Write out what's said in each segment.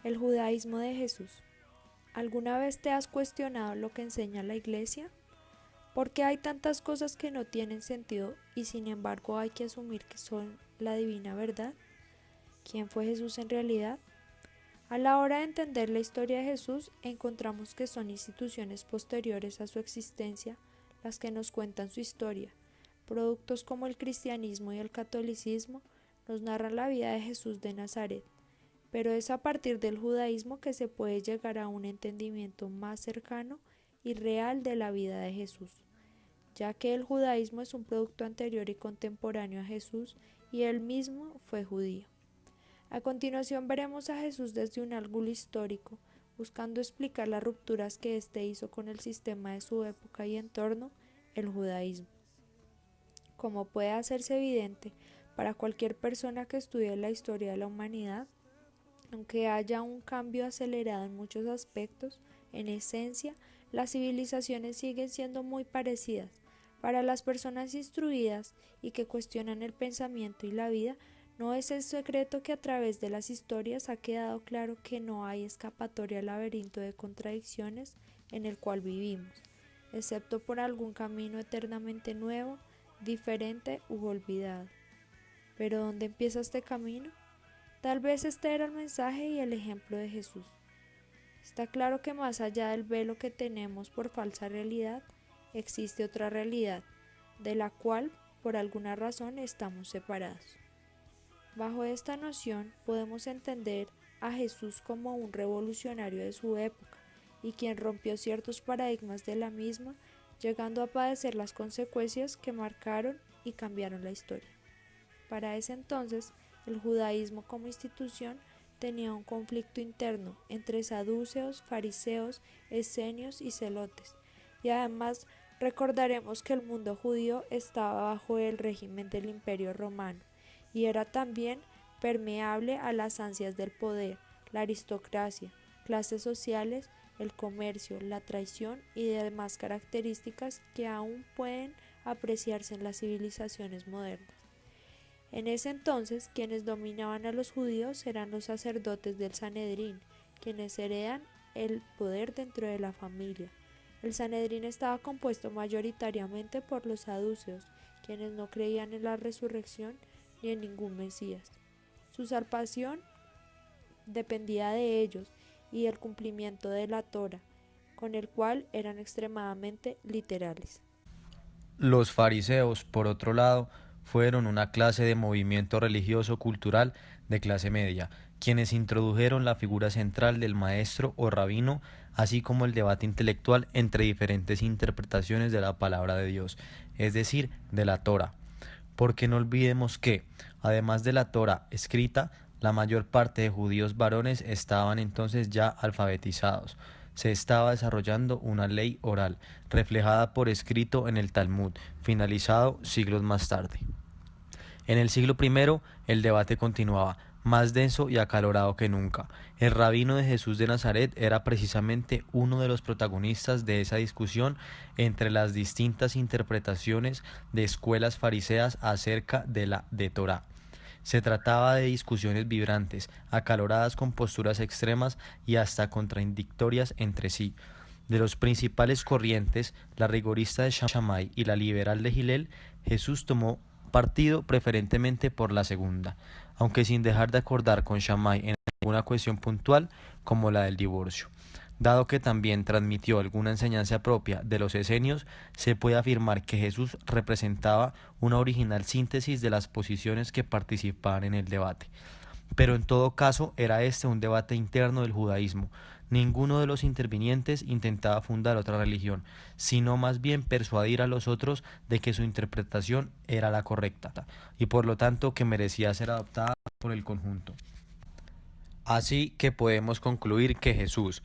El judaísmo de Jesús. ¿Alguna vez te has cuestionado lo que enseña la Iglesia? ¿Por qué hay tantas cosas que no tienen sentido y sin embargo hay que asumir que son la divina verdad? ¿Quién fue Jesús en realidad? A la hora de entender la historia de Jesús, encontramos que son instituciones posteriores a su existencia las que nos cuentan su historia. Productos como el cristianismo y el catolicismo nos narran la vida de Jesús de Nazaret, pero es a partir del judaísmo que se puede llegar a un entendimiento más cercano y real de la vida de Jesús, ya que el judaísmo es un producto anterior y contemporáneo a Jesús y él mismo fue judío. A continuación veremos a Jesús desde un ángulo histórico, buscando explicar las rupturas que éste hizo con el sistema de su época y entorno, el judaísmo. Como puede hacerse evidente para cualquier persona que estudie la historia de la humanidad, aunque haya un cambio acelerado en muchos aspectos, en esencia, las civilizaciones siguen siendo muy parecidas. Para las personas instruidas y que cuestionan el pensamiento y la vida, no es el secreto que a través de las historias ha quedado claro que no hay escapatoria al laberinto de contradicciones en el cual vivimos, excepto por algún camino eternamente nuevo, diferente u olvidado. ¿Pero dónde empieza este camino? Tal vez este era el mensaje y el ejemplo de Jesús. Está claro que más allá del velo que tenemos por falsa realidad, existe otra realidad, de la cual, por alguna razón, estamos separados. Bajo esta noción podemos entender a Jesús como un revolucionario de su época y quien rompió ciertos paradigmas de la misma, llegando a padecer las consecuencias que marcaron y cambiaron la historia. Para ese entonces, el judaísmo como institución tenía un conflicto interno entre saduceos, fariseos, esenios y celotes, y además recordaremos que el mundo judío estaba bajo el régimen del Imperio Romano y era también permeable a las ansias del poder, la aristocracia, clases sociales, el comercio, la traición y demás características que aún pueden apreciarse en las civilizaciones modernas. En ese entonces, quienes dominaban a los judíos eran los sacerdotes del Sanedrín, quienes heredan el poder dentro de la familia. El Sanedrín estaba compuesto mayoritariamente por los saduceos, quienes no creían en la resurrección ni en ningún Mesías. Su salvación dependía de ellos y del cumplimiento de la Torá, con el cual eran extremadamente literales. Los fariseos, por otro lado, fueron una clase de movimiento religioso-cultural de clase media, quienes introdujeron la figura central del maestro o rabino, así como el debate intelectual entre diferentes interpretaciones de la palabra de Dios, es decir, de la Torá. Porque no olvidemos que, además de la Torá escrita, la mayor parte de judíos varones estaban entonces ya alfabetizados. Se estaba desarrollando una ley oral, reflejada por escrito en el Talmud, finalizado siglos más tarde. En el siglo I el debate continuaba, más denso y acalorado que nunca. El rabino de Jesús de Nazaret era precisamente uno de los protagonistas de esa discusión entre las distintas interpretaciones de escuelas fariseas acerca de la de Torá. Se trataba de discusiones vibrantes, acaloradas con posturas extremas y hasta contradictorias entre sí. De los principales corrientes, la rigorista de Shammai y la liberal de Hillel, Jesús tomó partido preferentemente por la segunda, aunque sin dejar de acordar con Shammai en alguna cuestión puntual como la del divorcio. Dado que también transmitió alguna enseñanza propia de los esenios, se puede afirmar que Jesús representaba una original síntesis de las posiciones que participaban en el debate. Pero en todo caso era este un debate interno del judaísmo. Ninguno de los intervinientes intentaba fundar otra religión, sino más bien persuadir a los otros de que su interpretación era la correcta, y por lo tanto que merecía ser adoptada por el conjunto. Así que podemos concluir que Jesús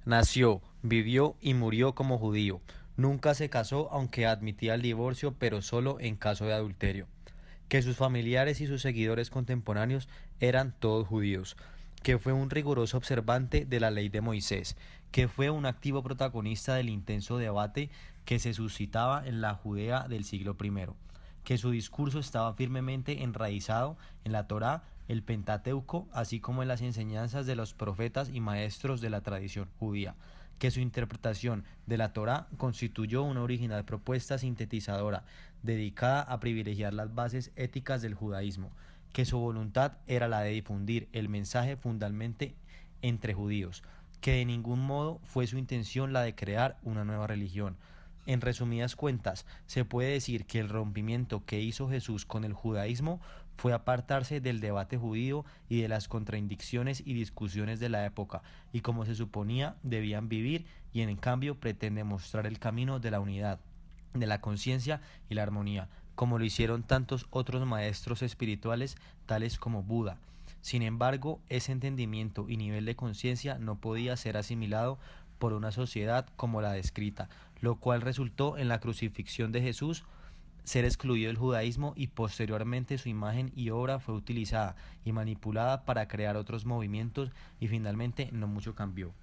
nació, vivió y murió como judío. Nunca se casó, aunque admitía el divorcio, pero solo en caso de adulterio. Que sus familiares y sus seguidores contemporáneos eran todos judíos. Que fue un riguroso observante de la ley de Moisés. Que fue un activo protagonista del intenso debate que se suscitaba en la Judea del siglo I. Que su discurso estaba firmemente enraizado en la Torá el Pentateuco, así como en las enseñanzas de los profetas y maestros de la tradición judía, que su interpretación de la Torá constituyó una original propuesta sintetizadora dedicada a privilegiar las bases éticas del judaísmo, que su voluntad era la de difundir el mensaje fundamentalmente entre judíos, que de ningún modo fue su intención la de crear una nueva religión. En resumidas cuentas, se puede decir que el rompimiento que hizo Jesús con el judaísmo fue apartarse del debate judío y de las contradicciones y discusiones de la época, y como se suponía debían vivir, y en cambio pretende mostrar el camino de la unidad, de la conciencia y la armonía, como lo hicieron tantos otros maestros espirituales, tales como Buda. Sin embargo, ese entendimiento y nivel de conciencia no podía ser asimilado por una sociedad como la descrita, lo cual resultó en la crucifixión de Jesús, ser excluido del judaísmo, y posteriormente su imagen y obra fue utilizada y manipulada para crear otros movimientos, y finalmente no mucho cambió.